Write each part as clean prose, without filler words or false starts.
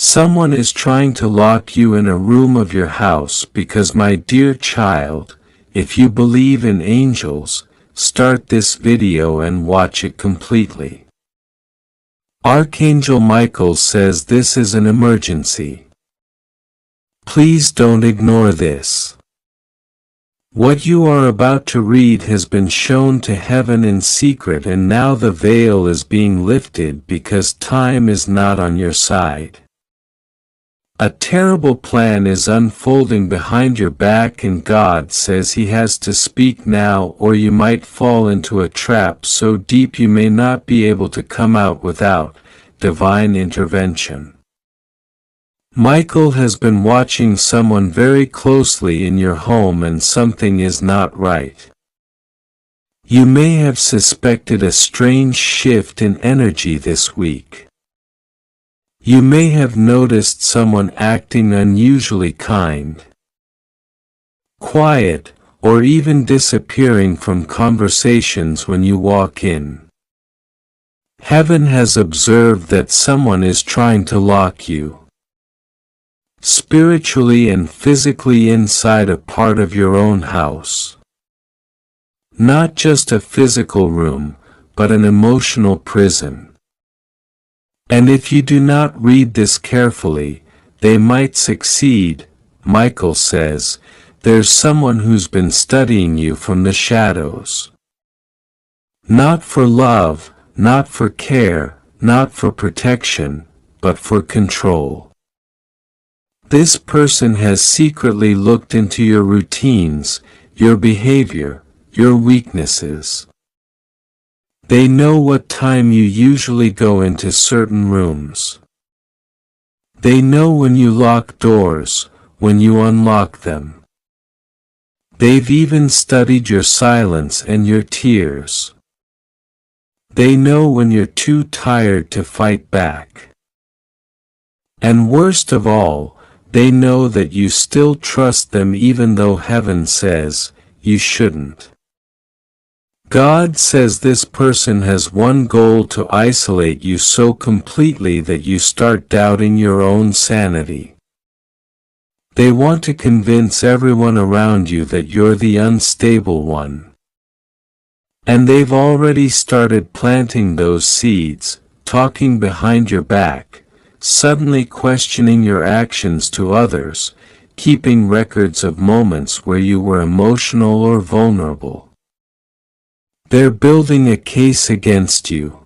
Someone is trying to lock you in a room of your house because, my dear child, if you believe in angels, start this video and watch it completely. Archangel Michael says this is an emergency. Please don't ignore this. What you are about to read has been shown to heaven in secret, and now the veil is being lifted because time is not on your side. A terrible plan is unfolding behind your back, and God says He has to speak now, or you might fall into a trap so deep you may not be able to come out without divine intervention. Michael has been watching someone very closely in your home, and something is not right. You may have suspected a strange shift in energy this week. You may have noticed someone acting unusually kind, quiet, or even disappearing from conversations when you walk in. Heaven has observed that someone is trying to lock you spiritually and physically inside a part of your own house. Not just a physical room, but an emotional prison. And if you do not read this carefully, they might succeed. Michael says, there's someone who's been studying you from the shadows. Not for love, not for care, not for protection, but for control. This person has secretly looked into your routines, your behavior, your weaknesses. They know what time you usually go into certain rooms. They know when you lock doors, when you unlock them. They've even studied your silence and your tears. They know when you're too tired to fight back. And worst of all, they know that you still trust them even though heaven says you shouldn't. God says this person has one goal: to isolate you so completely that you start doubting your own sanity. They want to convince everyone around you that you're the unstable one. And they've already started planting those seeds, talking behind your back, suddenly questioning your actions to others, keeping records of moments where you were emotional or vulnerable. They're building a case against you.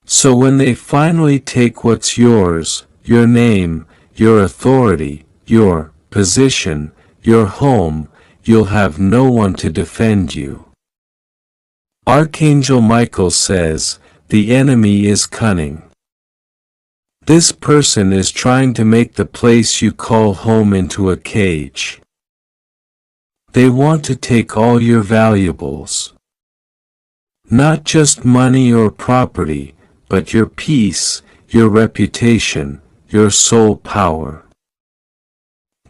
So when they finally take what's yours, your name, your authority, your position, your home, you'll have no one to defend you. Archangel Michael says, the enemy is cunning. This person is trying to make the place you call home into a cage. They want to take all your valuables. Not just money or property, but your peace, your reputation, your soul power.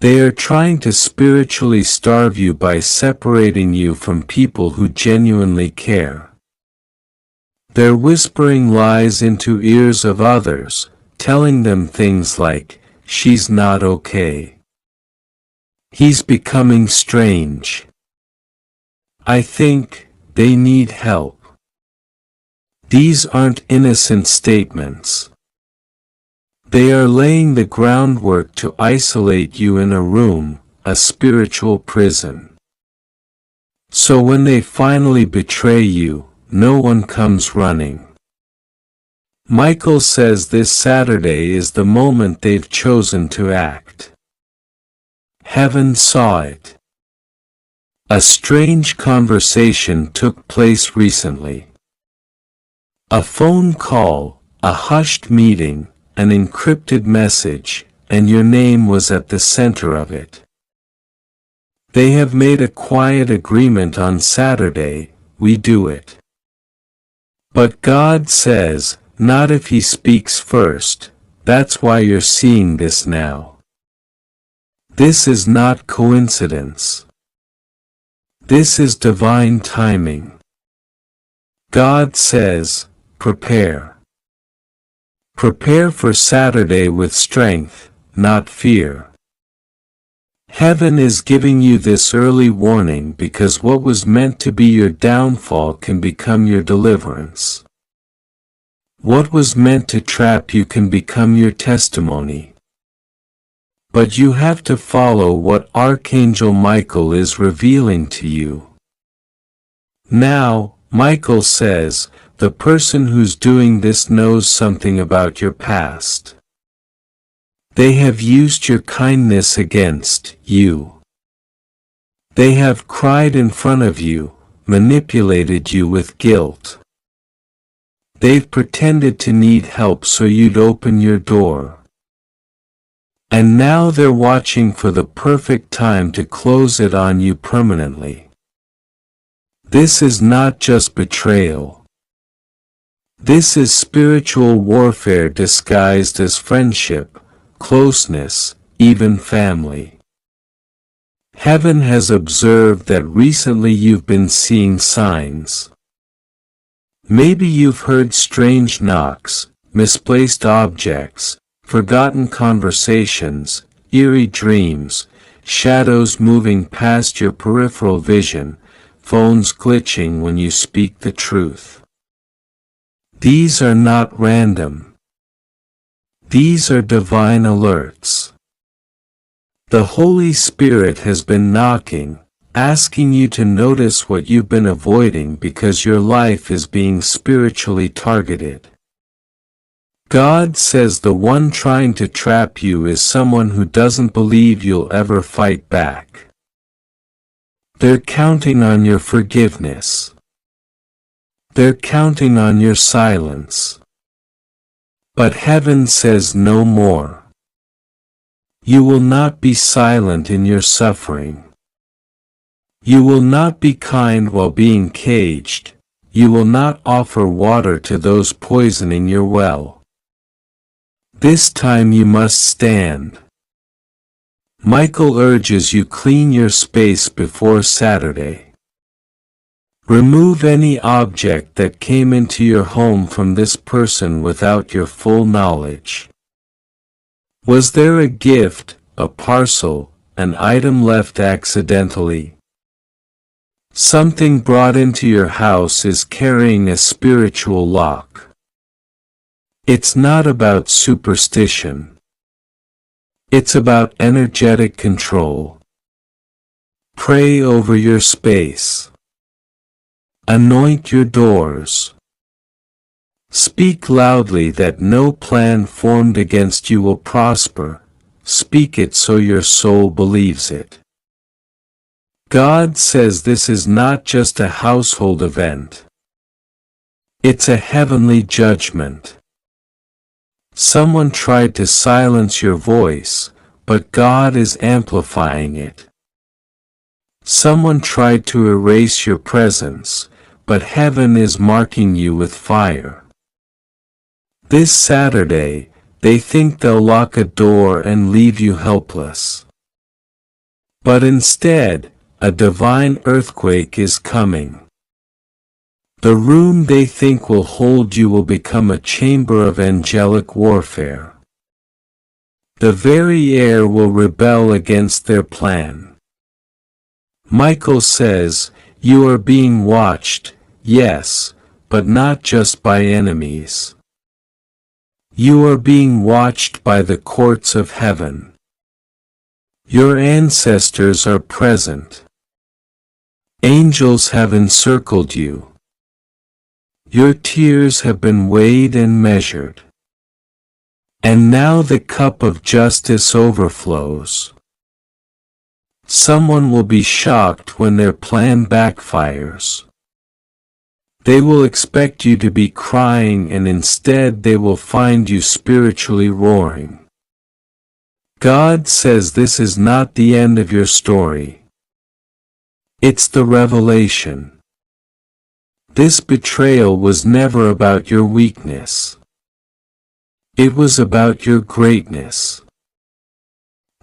They are trying to spiritually starve you by separating you from people who genuinely care. They're whispering lies into ears of others, telling them things like, she's not okay. He's becoming strange. I think they need help. These aren't innocent statements. They are laying the groundwork to isolate you in a room, a spiritual prison. So when they finally betray you, no one comes running. Michael says this Saturday is the moment they've chosen to act. Heaven saw it. A strange conversation took place recently. A phone call, a hushed meeting, an encrypted message, and your name was at the center of it. They have made a quiet agreement on Saturday, we do it. But God says, not if He speaks first. That's why you're seeing this now. This is not coincidence. This is divine timing. God says, prepare. Prepare for Saturday with strength, not fear. Heaven is giving you this early warning because what was meant to be your downfall can become your deliverance. What was meant to trap you can become your testimony. But you have to follow what Archangel Michael is revealing to you. Now, Michael says, the person who's doing this knows something about your past. They have used your kindness against you. They have cried in front of you, manipulated you with guilt. They've pretended to need help so you'd open your door. And now they're watching for the perfect time to close it on you permanently. This is not just betrayal. This is spiritual warfare disguised as friendship, closeness, even family. Heaven has observed that recently you've been seeing signs. Maybe you've heard strange knocks, misplaced objects, forgotten conversations, eerie dreams, shadows moving past your peripheral vision, phones glitching when you speak the truth. These are not random. These are divine alerts. The Holy Spirit has been knocking, asking you to notice what you've been avoiding because your life is being spiritually targeted. God says the one trying to trap you is someone who doesn't believe you'll ever fight back. They're counting on your forgiveness. They're counting on your silence. But heaven says no more. You will not be silent in your suffering. You will not be kind while being caged. You will not offer water to those poisoning your well. This time you must stand. Michael urges you clean your space before Saturday. Remove any object that came into your home from this person without your full knowledge. Was there a gift, a parcel, an item left accidentally? Something brought into your house is carrying a spiritual lock. It's not about superstition. It's about energetic control. Pray over your space. Anoint your doors. Speak loudly that no plan formed against you will prosper. Speak it so your soul believes it. God says this is not just a household event. It's a heavenly judgment. Someone tried to silence your voice, but God is amplifying it. Someone tried to erase your presence, but heaven is marking you with fire. This Saturday, they think they'll lock a door and leave you helpless. But instead, a divine earthquake is coming. The room they think will hold you will become a chamber of angelic warfare. The very air will rebel against their plan. Michael says, you are being watched, yes, but not just by enemies. You are being watched by the courts of heaven. Your ancestors are present. Angels have encircled you. Your tears have been weighed and measured. And now the cup of justice overflows. Someone will be shocked when their plan backfires. They will expect you to be crying and instead they will find you spiritually roaring. God says this is not the end of your story. It's the revelation. This betrayal was never about your weakness. It was about your greatness.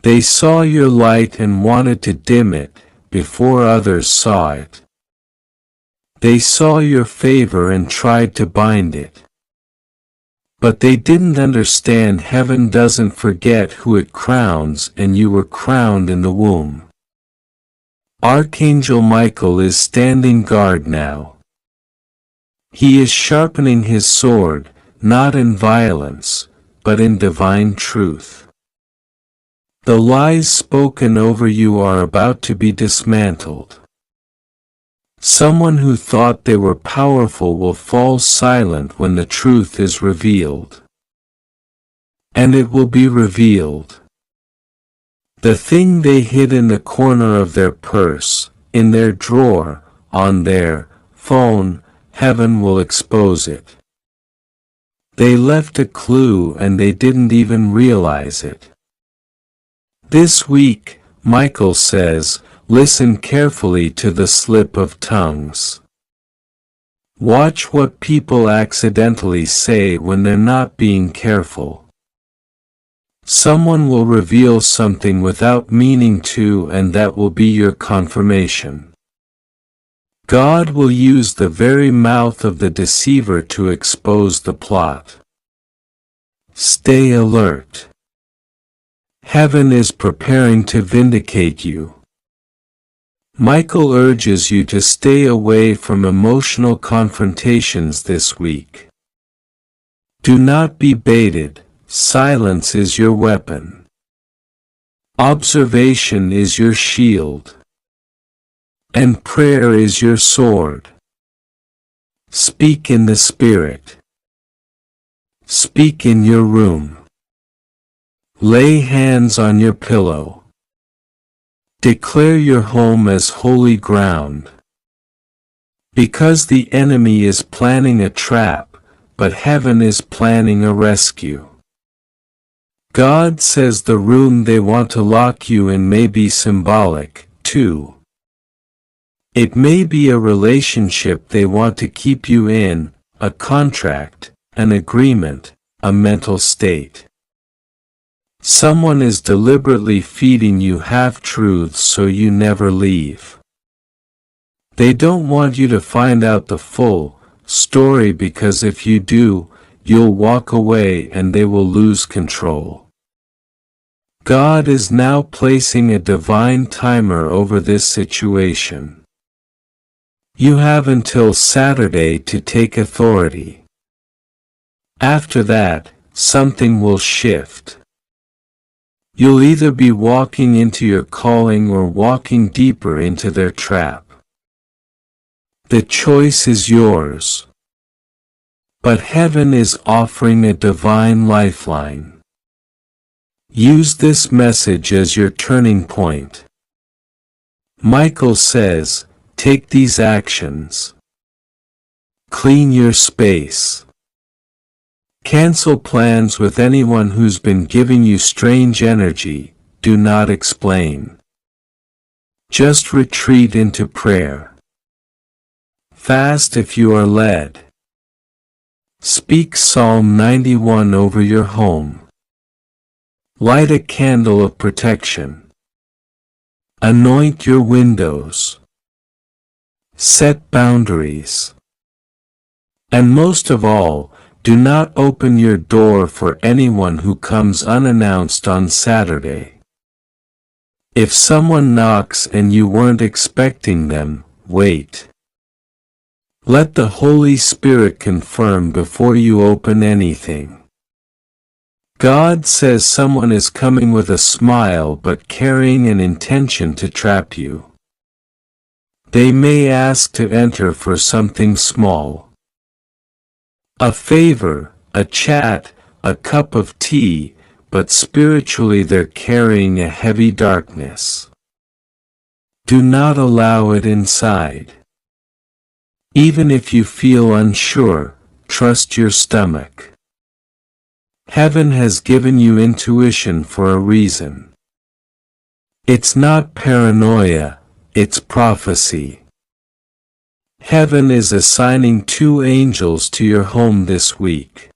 They saw your light and wanted to dim it before others saw it. They saw your favor and tried to bind it. But they didn't understand heaven doesn't forget who it crowns, and you were crowned in the womb. Archangel Michael is standing guard now. He is sharpening his sword, not in violence, but in divine truth. The lies spoken over you are about to be dismantled. Someone who thought they were powerful will fall silent when the truth is revealed. And it will be revealed. The thing they hid in the corner of their purse, in their drawer, on their phone, heaven will expose it. They left a clue and they didn't even realize it. This week, Michael says, listen carefully to the slip of tongues. Watch what people accidentally say when they're not being careful. Someone will reveal something without meaning to, and that will be your confirmation. God will use the very mouth of the deceiver to expose the plot. Stay alert. Heaven is preparing to vindicate you. Michael urges you to stay away from emotional confrontations this week. Do not be baited. Silence is your weapon. Observation is your shield. And prayer is your sword. Speak in the Spirit. Speak in your room. Lay hands on your pillow. Declare your home as holy ground. Because the enemy is planning a trap, but heaven is planning a rescue. God says the room they want to lock you in may be symbolic, too. It may be a relationship they want to keep you in, a contract, an agreement, a mental state. Someone is deliberately feeding you half-truths so you never leave. They don't want you to find out the full story, because if you do, you'll walk away and they will lose control. God is now placing a divine timer over this situation. You have until Saturday to take authority. After that, something will shift. You'll either be walking into your calling or walking deeper into their trap. The choice is yours. But heaven is offering a divine lifeline. Use this message as your turning point. Michael says, take these actions. Clean your space. Cancel plans with anyone who's been giving you strange energy. Do not explain. Just retreat into prayer. Fast if you are led. Speak Psalm 91 over your home. Light a candle of protection. Anoint your windows. Set boundaries. And most of all, do not open your door for anyone who comes unannounced on Saturday. If someone knocks and you weren't expecting them, wait. Let the Holy Spirit confirm before you open anything. God says someone is coming with a smile but carrying an intention to trap you. They may ask to enter for something small. A favor, a chat, a cup of tea, but spiritually they're carrying a heavy darkness. Do not allow it inside. Even if you feel unsure, trust your stomach. Heaven has given you intuition for a reason. It's not paranoia, it's prophecy. Heaven is assigning 2 angels to your home this week.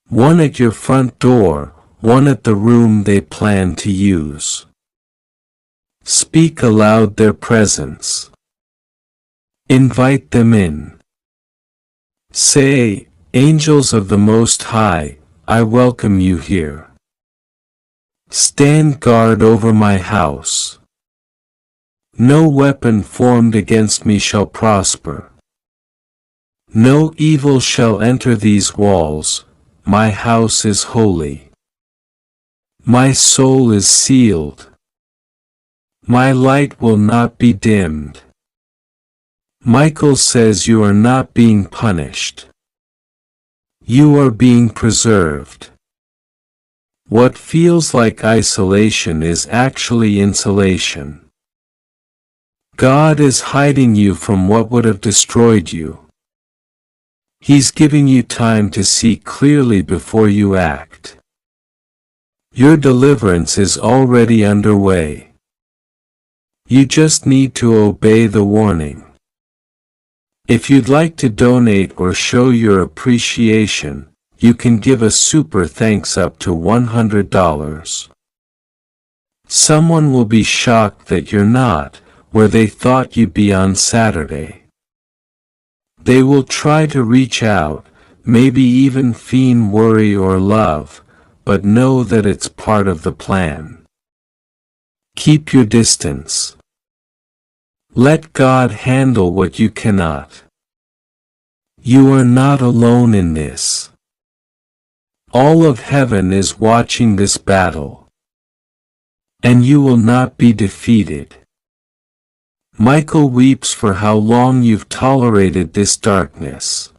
One at your front door, one at the room they plan to use. Speak aloud their presence. Invite them in. Say, Angels of the Most High, I welcome you here. Stand guard over my house. No weapon formed against me shall prosper. No evil shall enter these walls, my house is holy. My soul is sealed. My light will not be dimmed. Michael says you are not being punished. You are being preserved. What feels like isolation is actually insulation. God is hiding you from what would have destroyed you. He's giving you time to see clearly before you act. Your deliverance is already underway. You just need to obey the warning. If you'd like to donate or show your appreciation, you can give a super thanks up to $100. Someone will be shocked that you're not where they thought you'd be on Saturday. They will try to reach out, maybe even feign worry or love, but know that it's part of the plan. Keep your distance. Let God handle what you cannot. You are not alone in this. All of heaven is watching this battle. And you will not be defeated. Michael weeps for how long you've tolerated this darkness.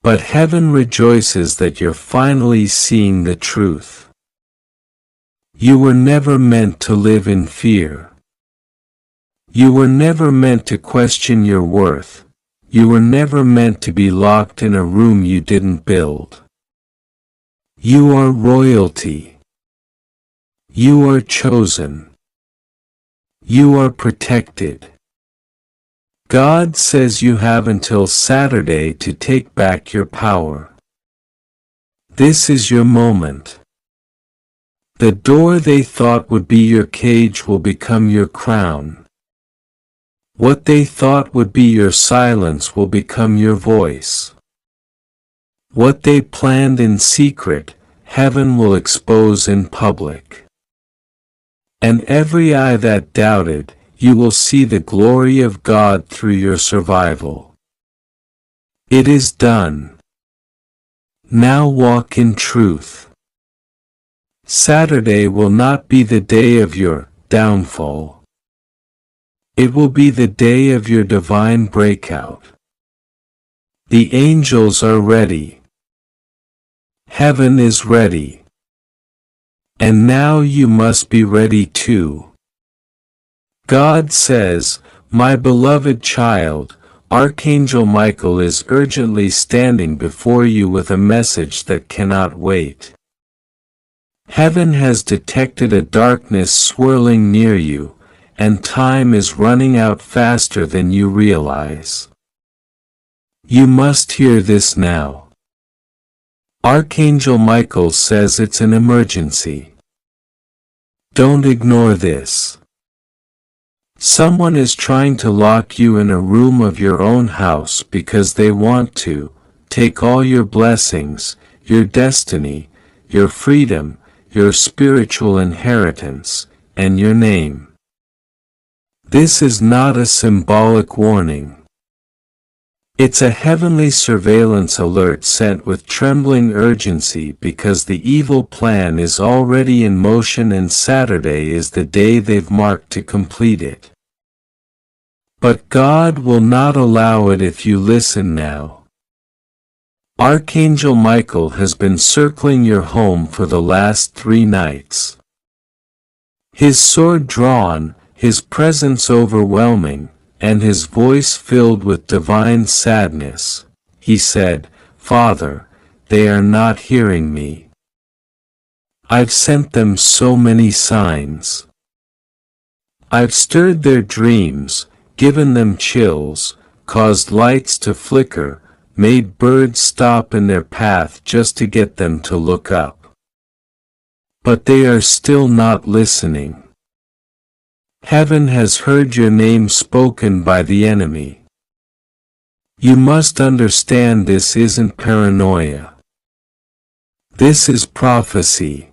But heaven rejoices that you're finally seeing the truth. You were never meant to live in fear. You were never meant to question your worth. You were never meant to be locked in a room you didn't build. You are royalty. You are chosen. You are protected. God says you have until Saturday to take back your power. This is your moment. The door they thought would be your cage will become your crown. What they thought would be your silence will become your voice. What they planned in secret, heaven will expose in public. And every eye that doubted, you will see the glory of God through your survival. It is done. Now walk in truth. Saturday will not be the day of your downfall. It will be the day of your divine breakout. The angels are ready. Heaven is ready. And now you must be ready too. God says, my beloved child, Archangel Michael is urgently standing before you with a message that cannot wait. Heaven has detected a darkness swirling near you, and time is running out faster than you realize. You must hear this now. Archangel Michael says it's an emergency. Don't ignore this. Someone is trying to lock you in a room of your own house because they want to take all your blessings, your destiny, your freedom, your spiritual inheritance, and your name. This is not a symbolic warning. It's a heavenly surveillance alert sent with trembling urgency because the evil plan is already in motion and Saturday is the day they've marked to complete it. But God will not allow it if you listen now. Archangel Michael has been circling your home for the last 3 nights. His sword drawn, his presence overwhelming, and his voice filled with divine sadness. He said, Father, they are not hearing me. I've sent them so many signs. I've stirred their dreams, given them chills, caused lights to flicker, made birds stop in their path just to get them to look up. But they are still not listening. Heaven has heard your name spoken by the enemy. You must understand this isn't paranoia. This is prophecy.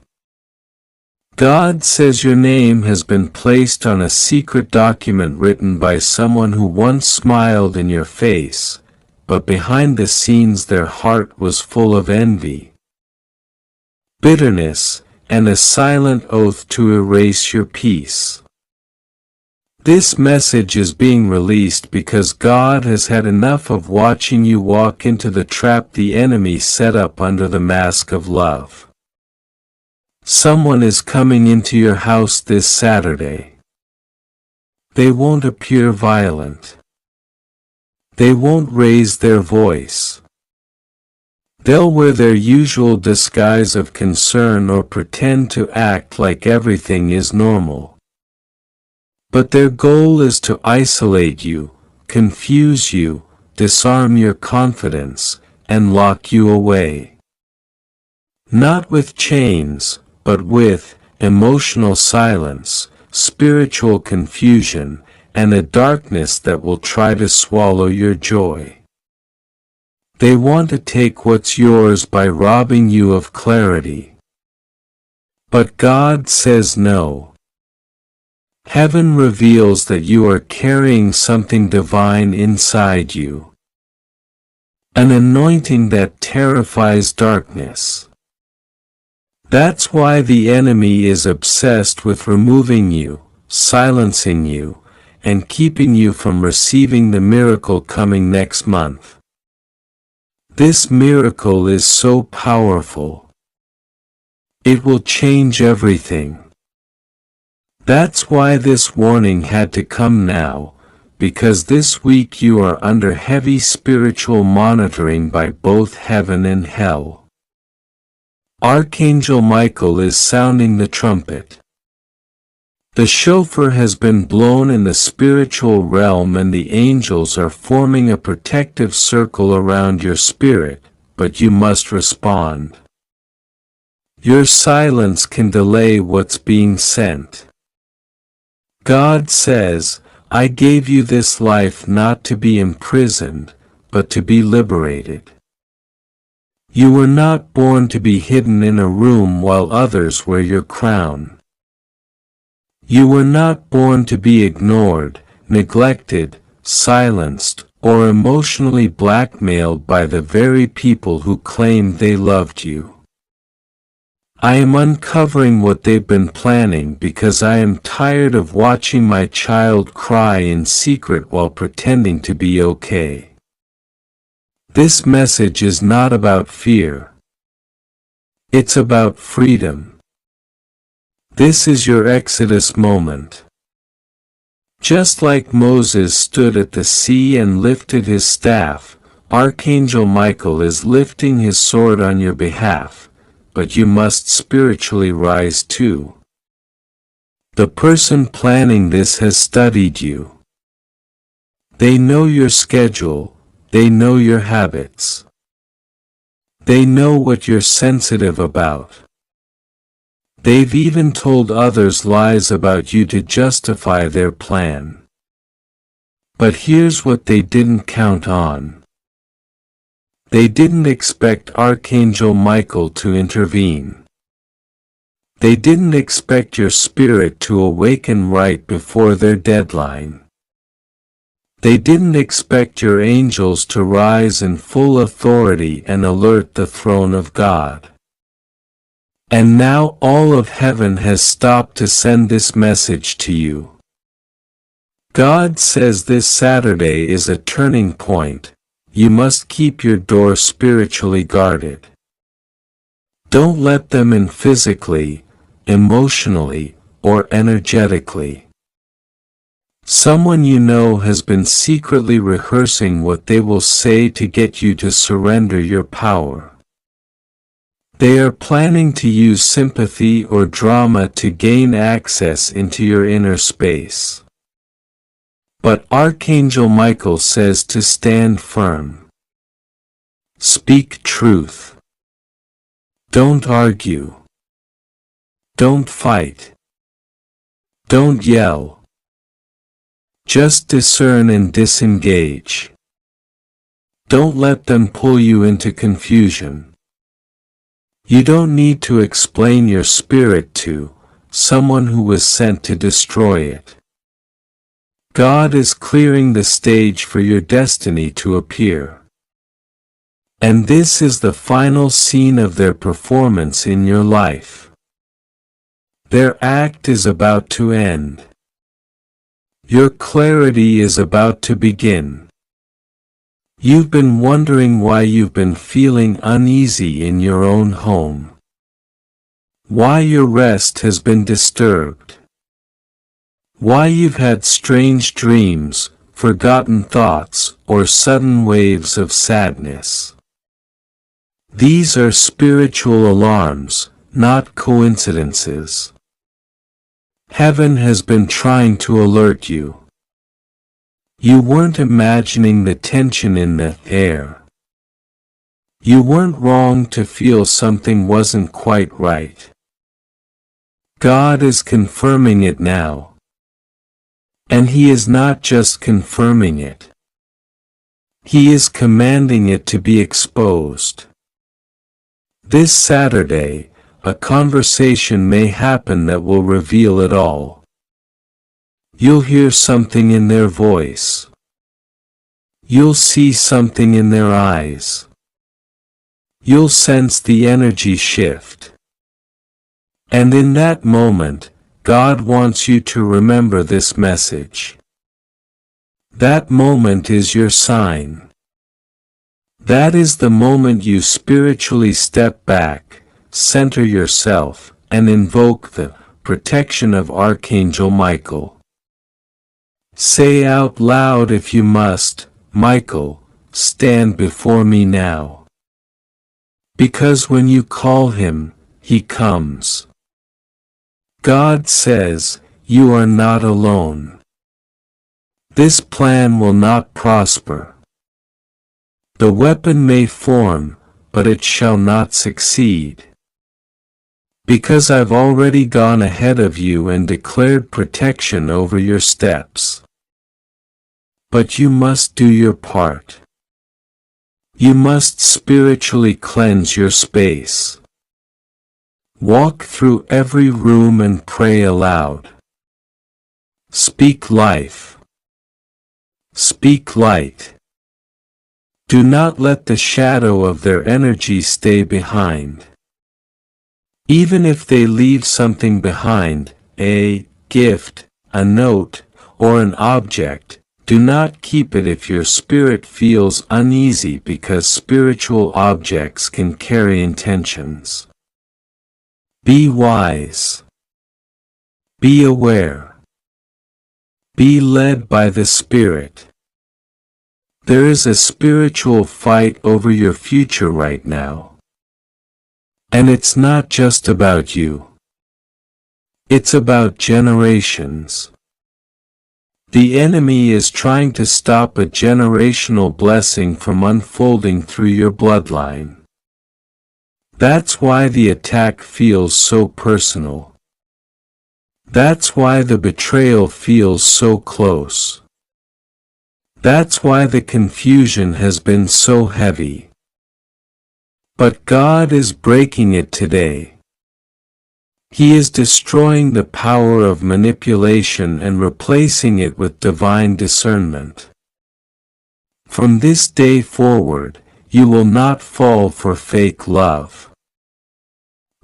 God says your name has been placed on a secret document written by someone who once smiled in your face, but behind the scenes their heart was full of envy, bitterness, and a silent oath to erase your peace. This message is being released because God has had enough of watching you walk into the trap the enemy set up under the mask of love. Someone is coming into your house this Saturday. They won't appear violent. They won't raise their voice. They'll wear their usual disguise of concern or pretend to act like everything is normal. But their goal is to isolate you, confuse you, disarm your confidence, and lock you away. Not with chains, but with emotional silence, spiritual confusion, and a darkness that will try to swallow your joy. They want to take what's yours by robbing you of clarity. But God says no. Heaven reveals that you are carrying something divine inside you. An anointing that terrifies darkness. That's why the enemy is obsessed with removing you, silencing you, and keeping you from receiving the miracle coming next month. This miracle is so powerful. It will change everything. That's why this warning had to come now, because this week you are under heavy spiritual monitoring by both heaven and hell. Archangel Michael is sounding the trumpet. The shofar has been blown in the spiritual realm and the angels are forming a protective circle around your spirit, but you must respond. Your silence can delay what's being sent. God says, I gave you this life not to be imprisoned, but to be liberated. You were not born to be hidden in a room while others wear your crown. You were not born to be ignored, neglected, silenced, or emotionally blackmailed by the very people who claimed they loved you. I am uncovering what they've been planning because I am tired of watching my child cry in secret while pretending to be okay. This message is not about fear. It's about freedom. This is your Exodus moment. Just like Moses stood at the sea and lifted his staff, Archangel Michael is lifting his sword on your behalf. But you must spiritually rise too. The person planning this has studied you. They know your schedule, they know your habits. They know what you're sensitive about. They've even told others lies about you to justify their plan. But here's what they didn't count on. They didn't expect Archangel Michael to intervene. They didn't expect your spirit to awaken right before their deadline. They didn't expect your angels to rise in full authority and alert the throne of God. And now all of heaven has stopped to send this message to you. God says this Saturday is a turning point. You must keep your door spiritually guarded. Don't let them in physically, emotionally, or energetically. Someone you know has been secretly rehearsing what they will say to get you to surrender your power. They are planning to use sympathy or drama to gain access into your inner space. But Archangel Michael says to stand firm. Speak truth. Don't argue. Don't fight. Don't yell. Just discern and disengage. Don't let them pull you into confusion. You don't need to explain your spirit to someone who was sent to destroy it. God is clearing the stage for your destiny to appear. And this is the final scene of their performance in your life. Their act is about to end. Your clarity is about to begin. You've been wondering why you've been feeling uneasy in your own home. Why your rest has been disturbed. Why you've had strange dreams, forgotten thoughts, or sudden waves of sadness. These are spiritual alarms, not coincidences. Heaven has been trying to alert you. You weren't imagining the tension in the air. You weren't wrong to feel something wasn't quite right. God is confirming it now. And He is not just confirming it. He is commanding it to be exposed. This Saturday, a conversation may happen that will reveal it all. You'll hear something in their voice. You'll see something in their eyes. You'll sense the energy shift. And in that moment, God wants you to remember this message. That moment is your sign. That is the moment you spiritually step back, center yourself, and invoke the protection of Archangel Michael. Say out loud if you must, Michael, stand before me now. Because when you call him, he comes. God says, you are not alone. This plan will not prosper. The weapon may form, but it shall not succeed. Because I've already gone ahead of you and declared protection over your steps. But you must do your part. You must spiritually cleanse your space. Walk through every room and pray aloud. Speak life. Speak light. Do not let the shadow of their energy stay behind. Even if they leave something behind, a gift, a note, or an object, do not keep it if your spirit feels uneasy because spiritual objects can carry intentions. Be wise. Be aware. Be led by the Spirit. There is a spiritual fight over your future right now. And it's not just about you. It's about generations. The enemy is trying to stop a generational blessing from unfolding through your bloodline. That's why the attack feels so personal. That's why the betrayal feels so close. That's why the confusion has been so heavy. But God is breaking it today. He is destroying the power of manipulation and replacing it with divine discernment. From this day forward, you will not fall for fake love.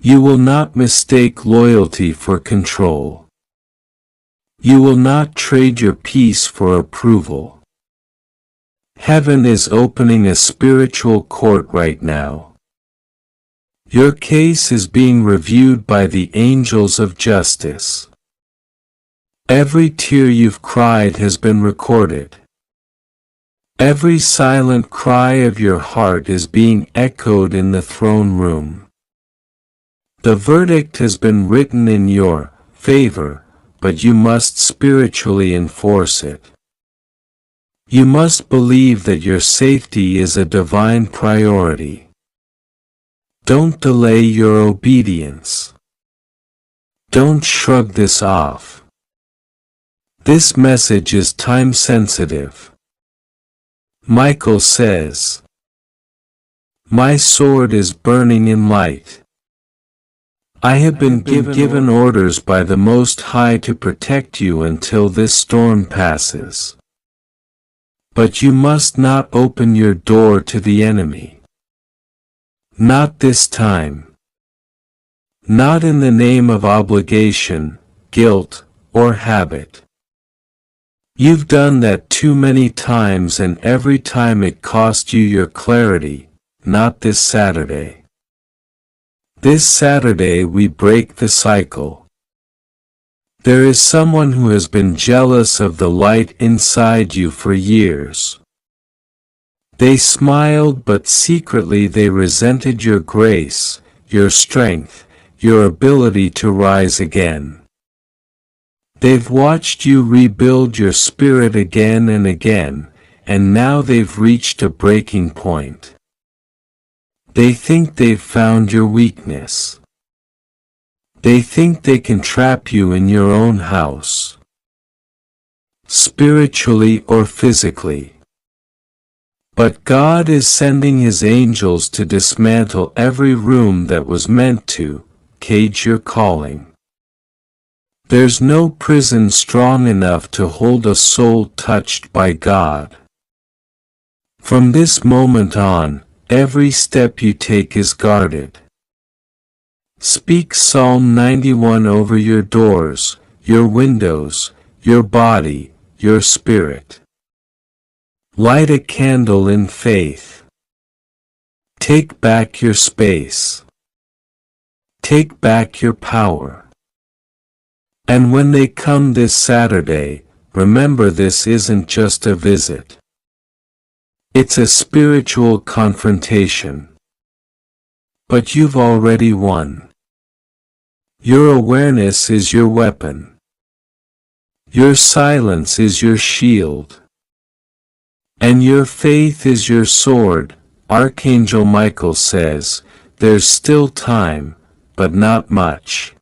You will not mistake loyalty for control. You will not trade your peace for approval. Heaven is opening a spiritual court right now. Your case is being reviewed by the angels of justice. Every tear you've cried has been recorded. Every silent cry of your heart is being echoed in the throne room. The verdict has been written in your favor, but you must spiritually enforce it. You must believe that your safety is a divine priority. Don't delay your obedience. Don't shrug this off. This message is time sensitive. Michael says, "My sword is burning in light. I have been given orders by the Most High to protect you until this storm passes. But you must not open your door to the enemy. Not this time. Not in the name of obligation, guilt, or habit. You've done that too many times, and every time it cost you your clarity. Not this Saturday. This Saturday we break the cycle. There is someone who has been jealous of the light inside you for years. They smiled, but secretly they resented your grace, your strength, your ability to rise again. They've watched you rebuild your spirit again and again, and now they've reached a breaking point. They think they've found your weakness. They think they can trap you in your own house, spiritually or physically. But God is sending His angels to dismantle every room that was meant to cage your calling. There's no prison strong enough to hold a soul touched by God. From this moment on, every step you take is guarded. Speak Psalm 91 over your doors, your windows, your body, your spirit. Light a candle in faith. Take back your space. Take back your power. And when they come this Saturday, remember this isn't just a visit. It's a spiritual confrontation. But you've already won. Your awareness is your weapon. Your silence is your shield. And your faith is your sword. Archangel Michael says, there's still time, but not much.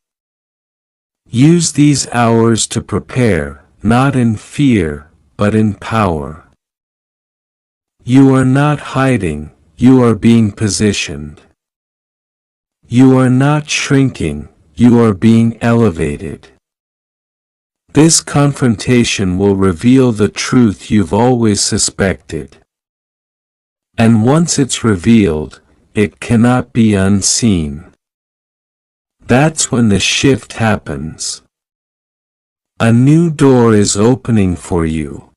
Use these hours to prepare, not in fear, but in power. You are not hiding, you are being positioned. You are not shrinking, you are being elevated. This confrontation will reveal the truth you've always suspected. And once it's revealed, it cannot be unseen. That's when the shift happens. A new door is opening for you.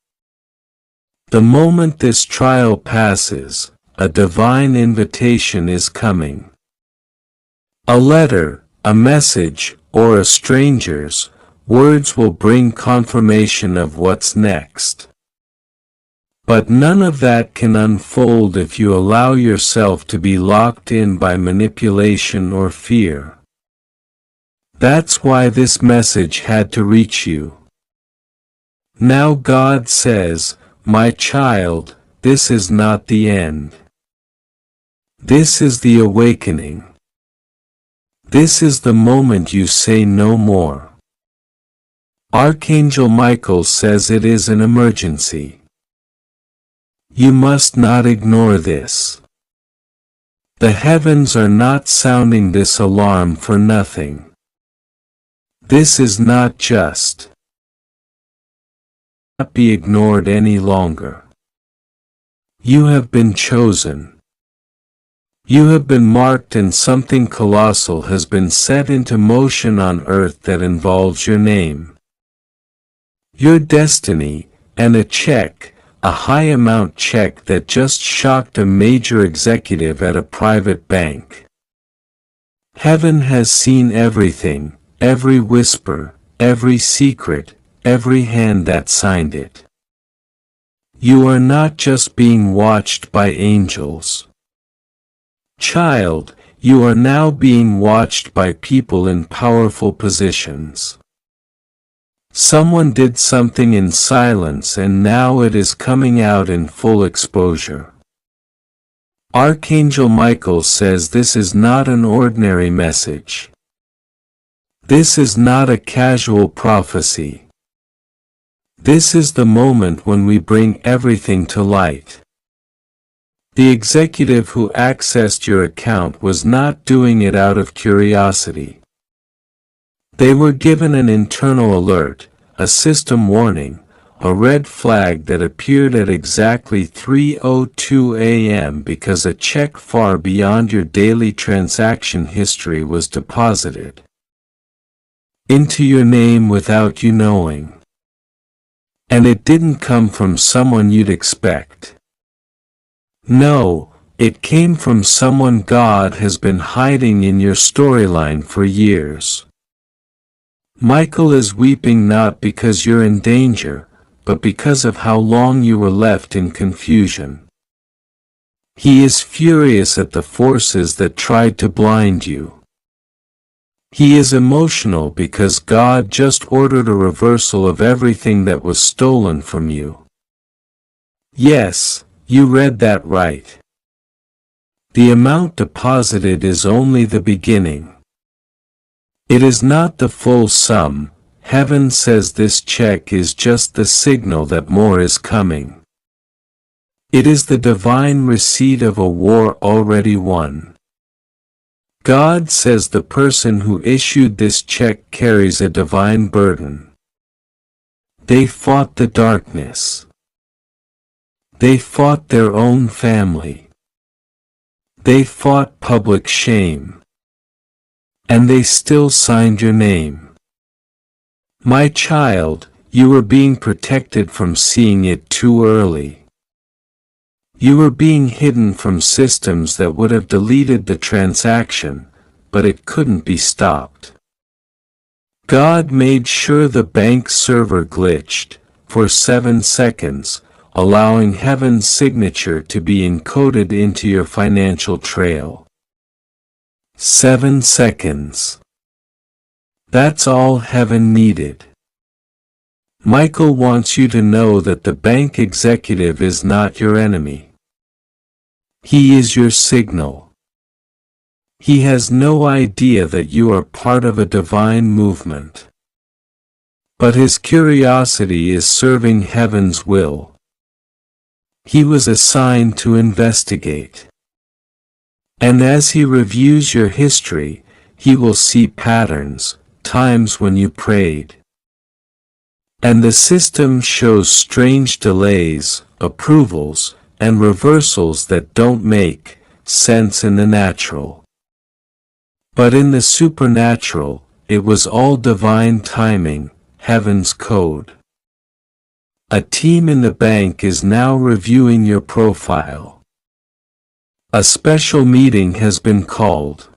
The moment this trial passes, a divine invitation is coming. A letter, a message, or a stranger's words will bring confirmation of what's next. But none of that can unfold if you allow yourself to be locked in by manipulation or fear. That's why this message had to reach you. Now God says, my child, this is not the end. This is the awakening. This is the moment you say no more. Archangel Michael says it is an emergency. You must not ignore this. The heavens are not sounding this alarm for nothing. This is not just not be ignored any longer. You have been chosen. You have been marked, and something colossal has been set into motion on earth that involves your name, your destiny, and a high amount check that just shocked a major executive at a private bank. Heaven has seen everything, every whisper, every secret, every hand that signed it. You are not just being watched by angels. Child, you are now being watched by people in powerful positions. Someone did something in silence, and now it is coming out in full exposure. Archangel Michael says this is not an ordinary message. This is not a casual prophecy. This is the moment when we bring everything to light. The executive who accessed your account was not doing it out of curiosity. They were given an internal alert, a system warning, a red flag that appeared at exactly 3:02 a.m. because a check far beyond your daily transaction history was deposited into your name without you knowing. And it didn't come from someone you'd expect. No, it came from someone God has been hiding in your storyline for years. Michael is weeping not because you're in danger, but because of how long you were left in confusion. He is furious at the forces that tried to blind you. He is emotional because God just ordered a reversal of everything that was stolen from you. Yes, you read that right. The amount deposited is only the beginning. It is not the full sum. Heaven says this check is just the signal that more is coming. It is the divine receipt of a war already won. God says the person who issued this check carries a divine burden. They fought the darkness. They fought their own family. They fought public shame. And they still signed your name. My child, you were being protected from seeing it too early. You were being hidden from systems that would have deleted the transaction, but it couldn't be stopped. God made sure the bank server glitched, for 7 seconds, allowing heaven's signature to be encoded into your financial trail. 7 seconds. That's all heaven needed. Michael wants you to know that the bank executive is not your enemy. He is your signal. He has no idea that you are part of a divine movement. But his curiosity is serving heaven's will. He was assigned to investigate. And as he reviews your history, he will see patterns, times when you prayed. And the system shows strange delays, approvals, and reversals that don't make sense in the natural. But in the supernatural, it was all divine timing, heaven's code. A team in the bank is now reviewing your profile. A special meeting has been called.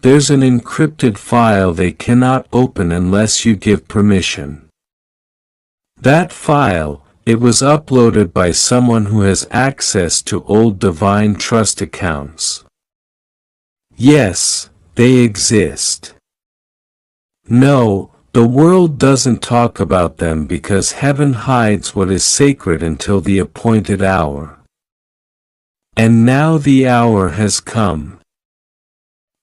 There's an encrypted file they cannot open unless you give permission. That file, it was uploaded by someone who has access to old divine trust accounts. Yes, they exist. No, the world doesn't talk about them because heaven hides what is sacred until the appointed hour. And now the hour has come.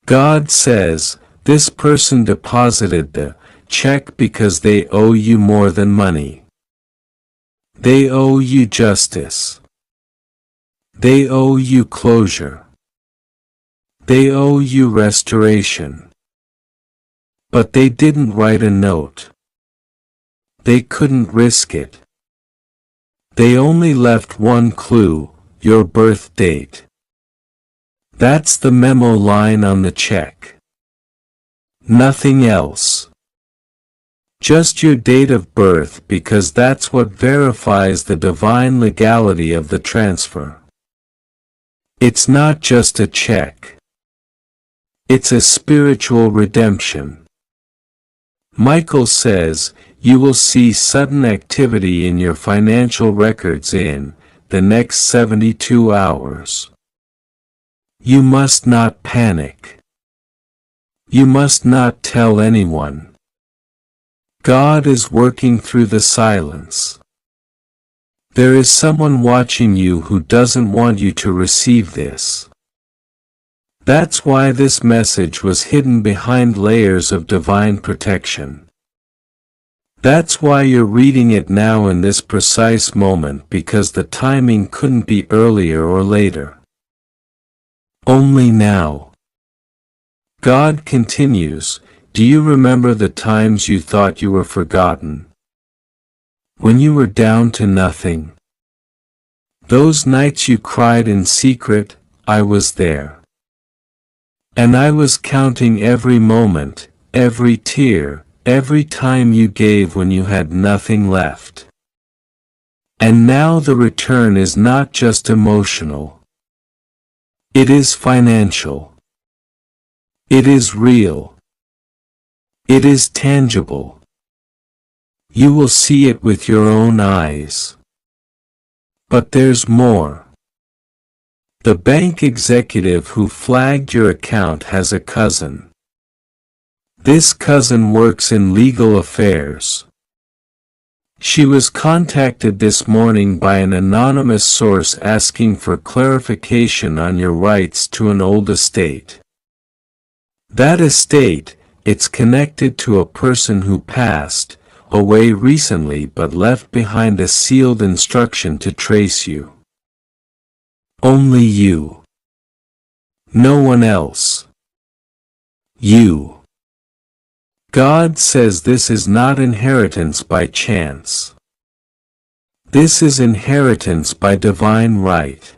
God says, this person deposited the check because they owe you more than money. They owe you justice. They owe you closure. They owe you restoration. But they didn't write a note. They couldn't risk it. They only left one clue, your birth date. That's the memo line on the check. Nothing else. Just your date of birth because that's what verifies the divine legality of the transfer. It's not just a check. It's a spiritual redemption. Michael says, you will see sudden activity in your financial records in the next 72 hours. You must not panic. You must not tell anyone. God is working through the silence. There is someone watching you who doesn't want you to receive this. That's why this message was hidden behind layers of divine protection. That's why you're reading it now in this precise moment, because the timing couldn't be earlier or later. Only now. God continues, do you remember the times you thought you were forgotten? When you were down to nothing? Those nights you cried in secret, I was there. And I was counting every moment, every tear, every time you gave when you had nothing left. And now the return is not just emotional. It is financial. It is real. It is tangible. You will see it with your own eyes. But there's more. The bank executive who flagged your account has a cousin. This cousin works in legal affairs. She was contacted this morning by an anonymous source asking for clarification on your rights to an old estate. That estate, it's connected to a person who passed away recently but left behind a sealed instruction to trace you. Only you. No one else. You. God says this is not inheritance by chance. This is inheritance by divine right.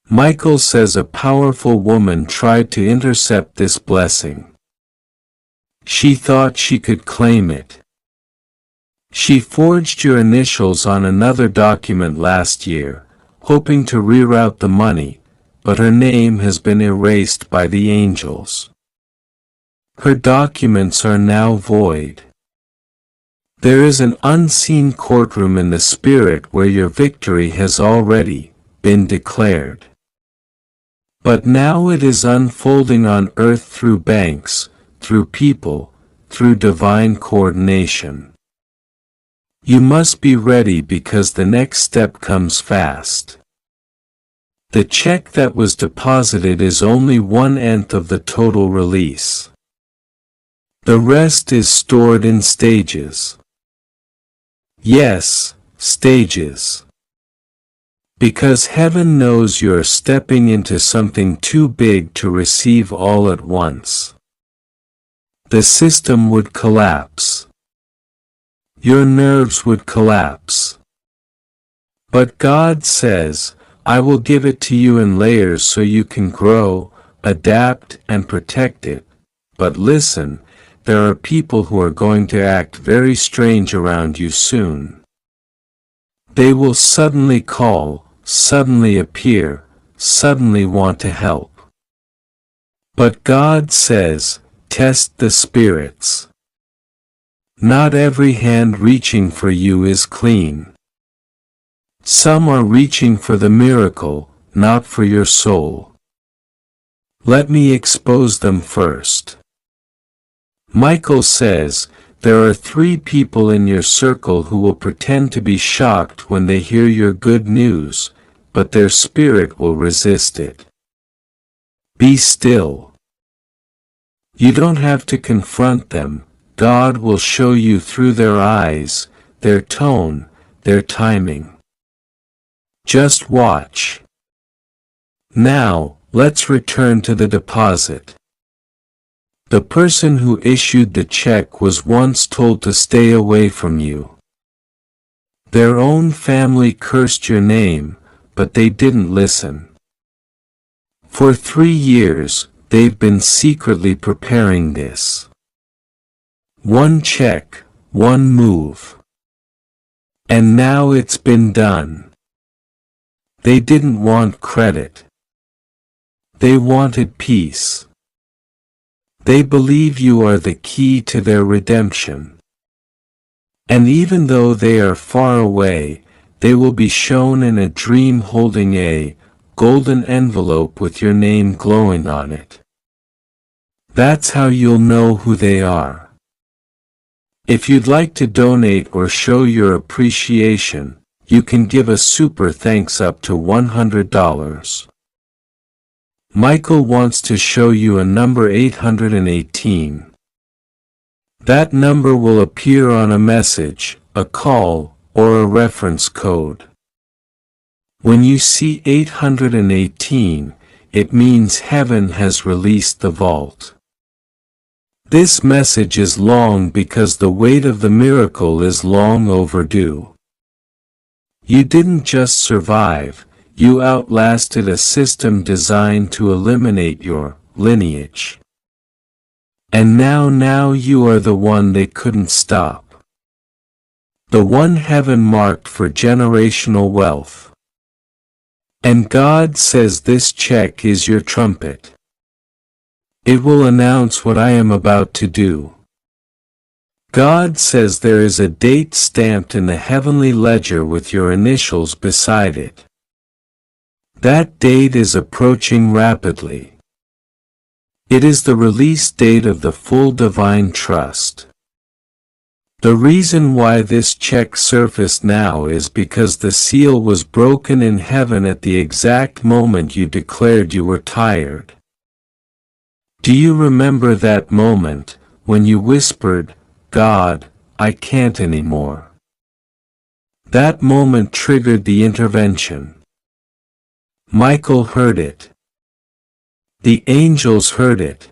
Michael says a powerful woman tried to intercept this blessing. She thought she could claim it. She forged your initials on another document last year, hoping to reroute the money, but her name has been erased by the angels. Her documents are now void. There is an unseen courtroom in the spirit where your victory has already been declared. But now it is unfolding on earth through banks, through people, through divine coordination. You must be ready because the next step comes fast. The check that was deposited is only 1/10 of the total release. The rest is stored in stages. Yes, stages. Because heaven knows you're stepping into something too big to receive all at once. The system would collapse. Your nerves would collapse. But God says, I will give it to you in layers so you can grow, adapt, and protect it. But listen, there are people who are going to act very strange around you soon. They will suddenly call, suddenly appear, suddenly want to help. But God says, test the spirits. Not every hand reaching for you is clean. Some are reaching for the miracle, not for your soul. Let me expose them first. Michael says, there are 3 people in your circle who will pretend to be shocked when they hear your good news, but their spirit will resist it. Be still. You don't have to confront them. God will show you through their eyes, their tone, their timing. Just watch. Now, let's return to the deposit. The person who issued the check was once told to stay away from you. Their own family cursed your name, but they didn't listen. For 3 years, they've been secretly preparing this. One check, one move. And now it's been done. They didn't want credit. They wanted peace. They believe you are the key to their redemption. And even though they are far away, they will be shown in a dream holding a golden envelope with your name glowing on it. That's how you'll know who they are. If you'd like to donate or show your appreciation, you can give a super thanks up to $100. Michael wants to show you a number 818. That number will appear on a message, a call, or a reference code. When you see 818, it means heaven has released the vault. This message is long because the weight of the miracle is long overdue. You didn't just survive, you outlasted a system designed to eliminate your lineage. And now you are the one they couldn't stop. The one heaven marked for generational wealth. And God says this check is your trumpet. It will announce what I am about to do. God says there is a date stamped in the heavenly ledger with your initials beside it. That date is approaching rapidly. It is the release date of the full divine trust. The reason why this check surfaced now is because the seal was broken in heaven at the exact moment you declared you were tired. Do you remember that moment, when you whispered, "God, I can't anymore"? That moment triggered the intervention. Michael heard it. The angels heard it.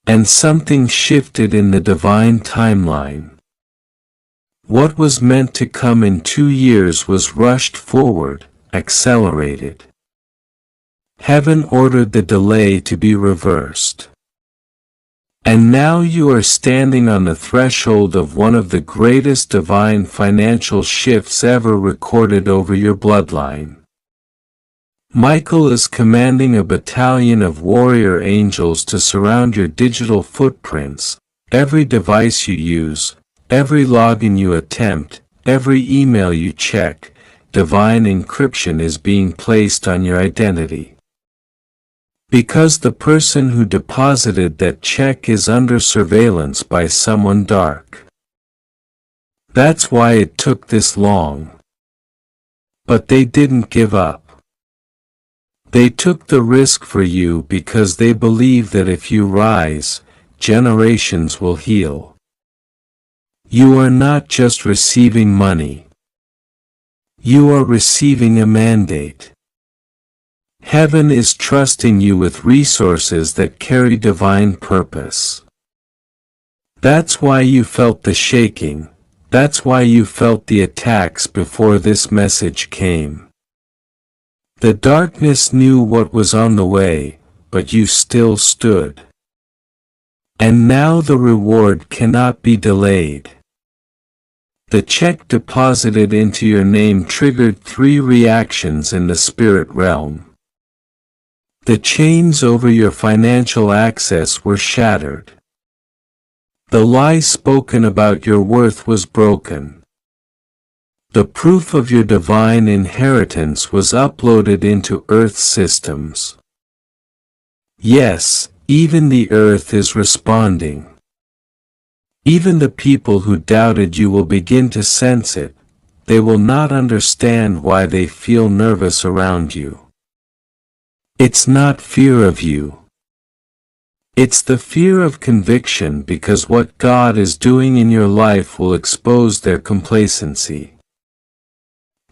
And something shifted in the divine timeline. What was meant to come in 2 years was rushed forward, accelerated. Heaven ordered the delay to be reversed. And now you are standing on the threshold of one of the greatest divine financial shifts ever recorded over your bloodline. Michael is commanding a battalion of warrior angels to surround your digital footprints, every device you use, every login you attempt, every email you check. Divine encryption is being placed on your identity. Because the person who deposited that check is under surveillance by someone dark. That's why it took this long. But they didn't give up. They took the risk for you because they believe that if you rise, generations will heal. You are not just receiving money. You are receiving a mandate. Heaven is trusting you with resources that carry divine purpose. That's why you felt the shaking. That's why you felt the attacks before this message came. The darkness knew what was on the way, but you still stood. And now the reward cannot be delayed. The check deposited into your name triggered 3 reactions in the spirit realm. The chains over your financial access were shattered. The lie spoken about your worth was broken. The proof of your divine inheritance was uploaded into Earth's systems. Yes, even the Earth is responding. Even the people who doubted you will begin to sense it. They will not understand why they feel nervous around you. It's not fear of you. It's the fear of conviction, because what God is doing in your life will expose their complacency.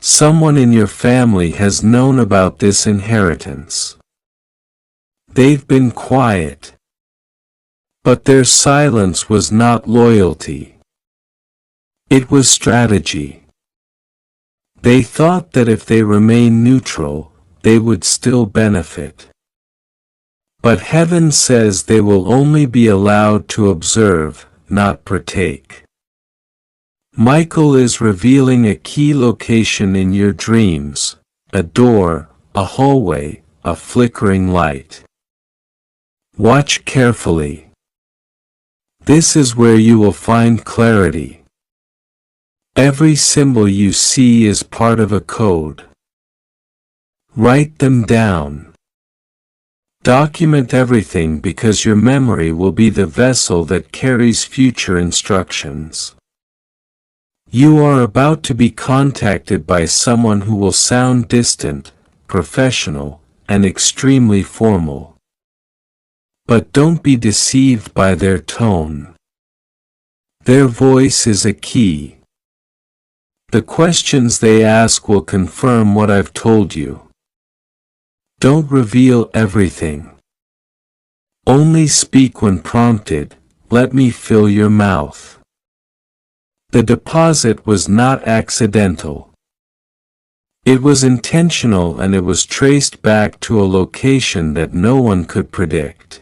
Someone in your family has known about this inheritance. They've been quiet. But their silence was not loyalty. It was strategy. They thought that if they remained neutral, they would still benefit. But heaven says they will only be allowed to observe, not partake. Michael is revealing a key location in your dreams, a door, a hallway, a flickering light. Watch carefully. This is where you will find clarity. Every symbol you see is part of a code. Write them down. Document everything, because your memory will be the vessel that carries future instructions. You are about to be contacted by someone who will sound distant, professional, and extremely formal. But don't be deceived by their tone. Their voice is a key. The questions they ask will confirm what I've told you. Don't reveal everything. Only speak when prompted. Let me fill your mouth. The deposit was not accidental. It was intentional, and it was traced back to a location that no one could predict.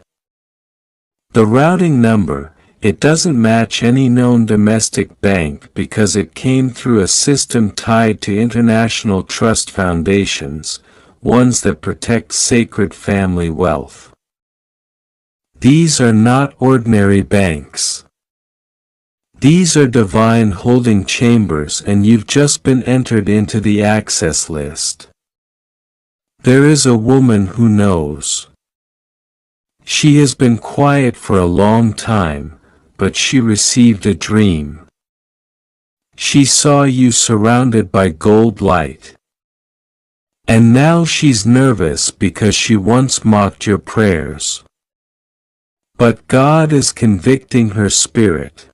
The routing number, it doesn't match any known domestic bank because it came through a system tied to international trust foundations, ones that protect sacred family wealth. These are not ordinary banks. These are divine holding chambers, and you've just been entered into the access list. There is a woman who knows. She has been quiet for a long time, but she received a dream. She saw you surrounded by gold light. And now she's nervous because she once mocked your prayers. But God is convicting her spirit.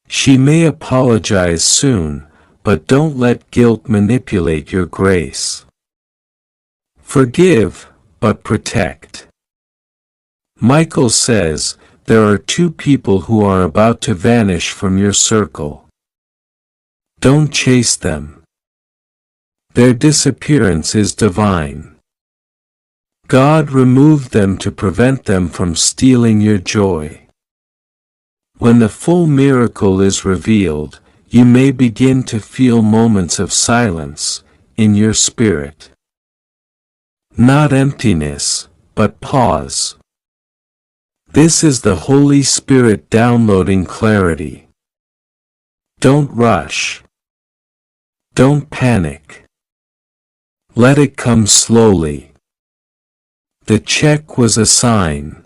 She may apologize soon, but don't let guilt manipulate your grace. Forgive, but protect. Michael says, there are two people who are about to vanish from your circle. Don't chase them. Their disappearance is divine. God removed them to prevent them from stealing your joy. When the full miracle is revealed, you may begin to feel moments of silence in your spirit. Not emptiness, but pause. This is the Holy Spirit downloading clarity. Don't rush. Don't panic. Let it come slowly. The check was a sign.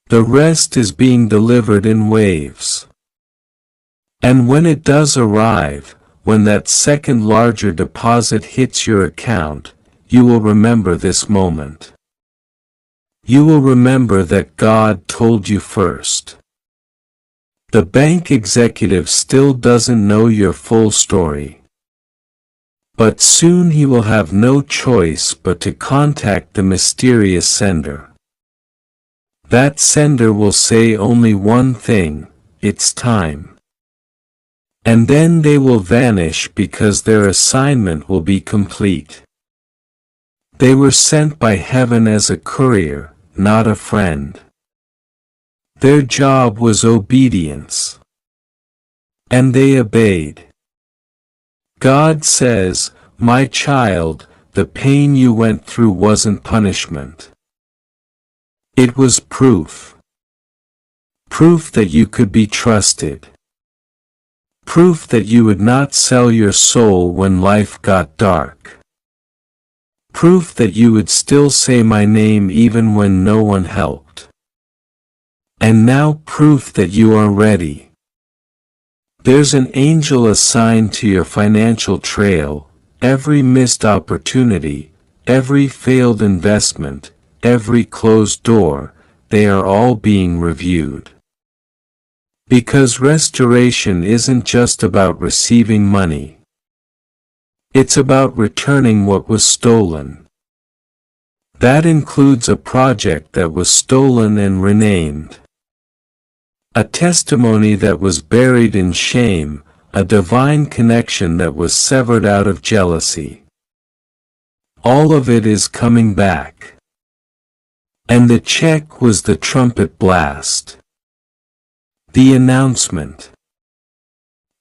The rest is being delivered in waves. And when it does arrive, when that second larger deposit hits your account, you will remember this moment. You will remember that God told you first. The bank executive still doesn't know your full story. But soon he will have no choice but to contact the mysterious sender. That sender will say only one thing: it's time. And then they will vanish because their assignment will be complete. They were sent by heaven as a courier, not a friend. Their job was obedience. And they obeyed. God says, my child, the pain you went through wasn't punishment. It was proof. Proof that you could be trusted. Proof that you would not sell your soul when life got dark. Proof that you would still say my name even when no one helped. And now proof that you are ready. There's an angel assigned to your financial trail. Every missed opportunity, every failed investment, every closed door, they are all being reviewed. Because restoration isn't just about receiving money. It's about returning what was stolen. That includes a project that was stolen and renamed. A testimony that was buried in shame, a divine connection that was severed out of jealousy. All of it is coming back. And the check was the trumpet blast. The announcement.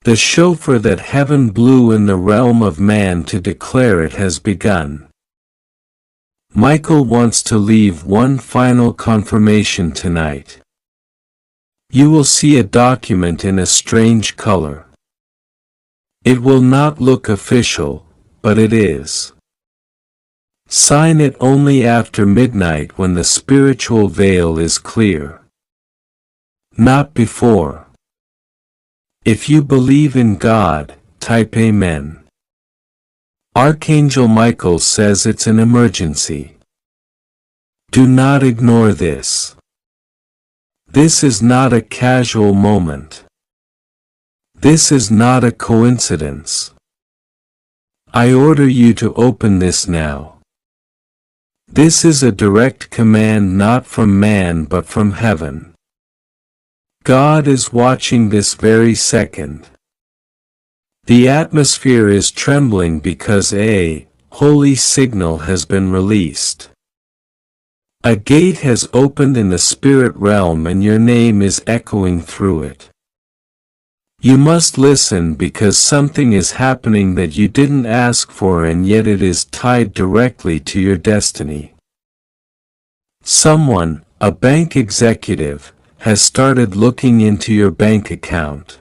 The shofar that heaven blew in the realm of man to declare it has begun. Michael wants to leave one final confirmation tonight. You will see a document in a strange color. It will not look official, but it is. Sign it only after midnight when the spiritual veil is clear. Not before. If you believe in God, type Amen. Archangel Michael says it's an emergency. Do not ignore this. This is not a casual moment. This is not a coincidence. I order you to open this now. This is a direct command not from man but from heaven. God is watching this very second. The atmosphere is trembling because a holy signal has been released. A gate has opened in the spirit realm and your name is echoing through it. You must listen because something is happening that you didn't ask for and yet it is tied directly to your destiny. Someone, a bank executive, has started looking into your bank account.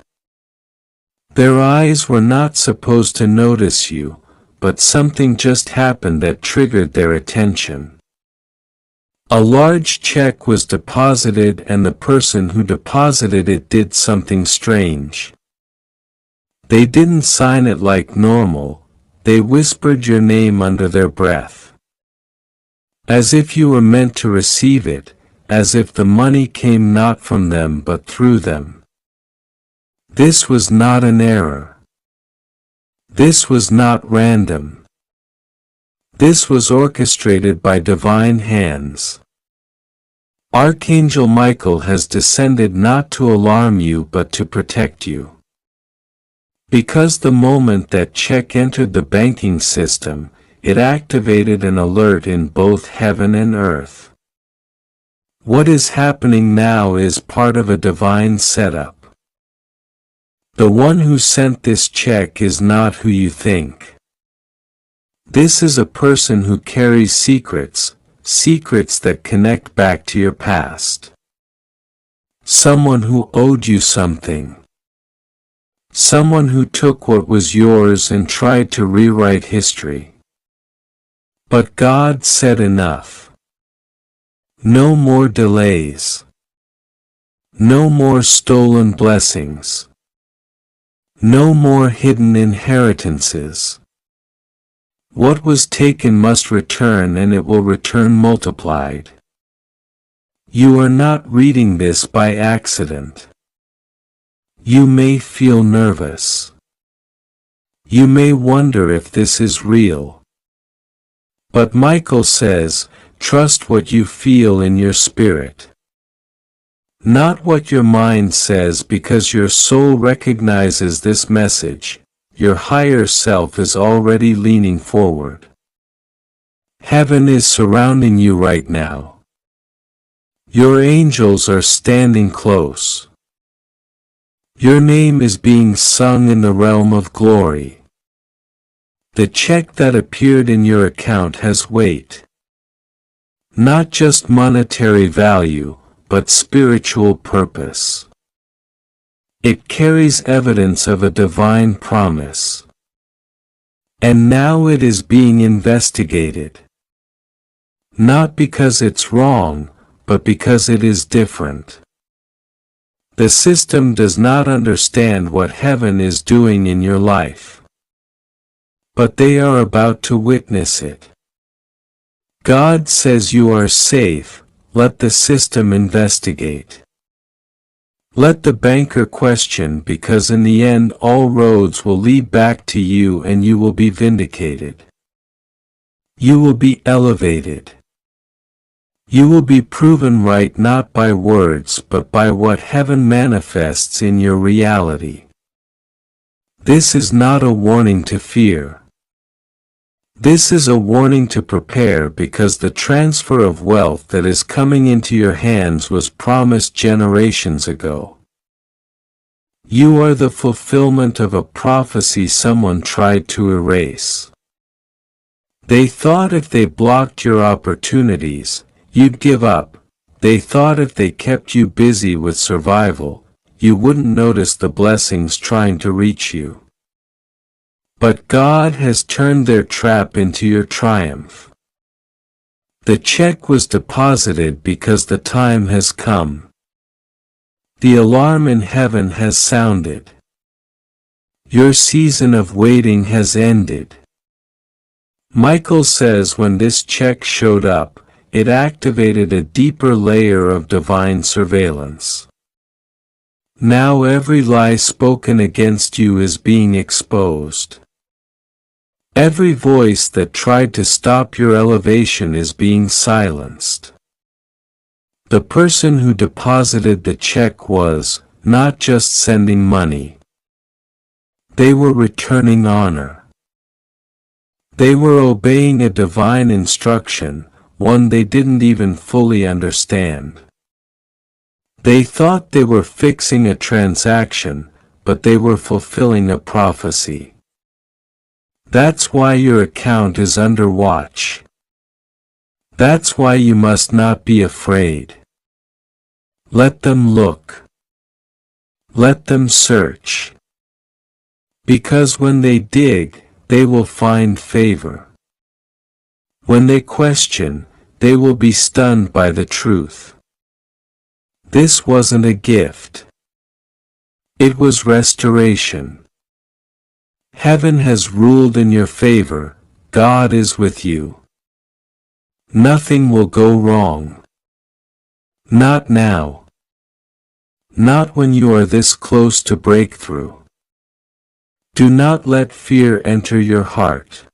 Their eyes were not supposed to notice you, but something just happened that triggered their attention. A large check was deposited and the person who deposited it did something strange. They didn't sign it like normal, they whispered your name under their breath. As if you were meant to receive it, as if the money came not from them but through them. This was not an error. This was not random. This was orchestrated by divine hands. Archangel Michael has descended not to alarm you but to protect you. Because the moment that check entered the banking system, it activated an alert in both heaven and earth. What is happening now is part of a divine setup. The one who sent this check is not who you think. This is a person who carries secrets, secrets that connect back to your past. Someone who owed you something. Someone who took what was yours and tried to rewrite history. But God said enough. No more delays. No more stolen blessings. No more hidden inheritances. What was taken must return and it will return multiplied. You are not reading this by accident. You may feel nervous. You may wonder if this is real. But Michael says, trust what you feel in your spirit. Not what your mind says because your soul recognizes this message. Your higher self is already leaning forward. Heaven is surrounding you right now. Your angels are standing close. Your name is being sung in the realm of glory. The check that appeared in your account has weight. Not just monetary value, but spiritual purpose. It carries evidence of a divine promise. And now it is being investigated. Not because it's wrong, but because it is different. The system does not understand what heaven is doing in your life. But they are about to witness it. God says you are safe, let the system investigate. Let the banker question because in the end all roads will lead back to you and you will be vindicated. You will be elevated. You will be proven right not by words but by what heaven manifests in your reality. This is not a warning to fear. This is a warning to prepare because the transfer of wealth that is coming into your hands was promised generations ago. You are the fulfillment of a prophecy someone tried to erase. They thought if they blocked your opportunities, you'd give up. They thought if they kept you busy with survival, you wouldn't notice the blessings trying to reach you. But God has turned their trap into your triumph. The check was deposited because the time has come. The alarm in heaven has sounded. Your season of waiting has ended. Michael says when this check showed up, it activated a deeper layer of divine surveillance. Now every lie spoken against you is being exposed. Every voice that tried to stop your elevation is being silenced. The person who deposited the check was not just sending money. They were returning honor. They were obeying a divine instruction, one they didn't even fully understand. They thought they were fixing a transaction, but they were fulfilling a prophecy. That's why your account is under watch. That's why you must not be afraid. Let them look. Let them search. Because when they dig, they will find favor. When they question, they will be stunned by the truth. This wasn't a gift. It was restoration. Heaven has ruled in your favor, God is with you. Nothing will go wrong. Not now. Not when you are this close to breakthrough. Do not let fear enter your heart.